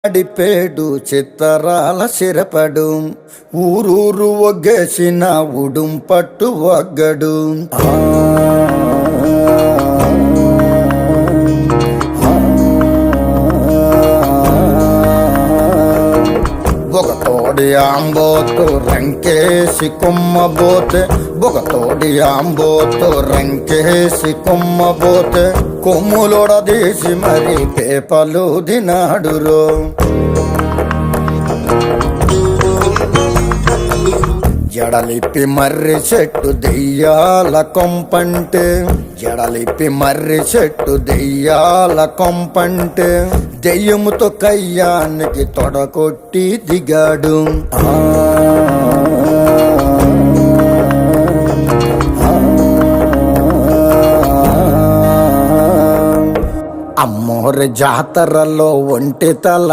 అడిపేడు చిత్తరాల సిరపడు ఊరూరు ఒగ్గేసిన ఉడుం పట్టు ఒగ్గడు బొగతోడి ఆంబోతు రంకేసి కొమ్మబోతే బొగతోడి ఆంబోతు రంకేసి కొమ్మబోతే కొమ్ములొడదీసి మరి పేపలు దినాడురో జడలిప్పి మర్రి చెట్టు దెయ్యాల కొంపంటే జడలిప్పి మర్రి చెట్టు దెయ్యాల కొంపంటే దెయ్యముతో కయ్యానికి తొడకొట్టి దిగాడు అమ్మోరి జాతరలో ఒంటి తల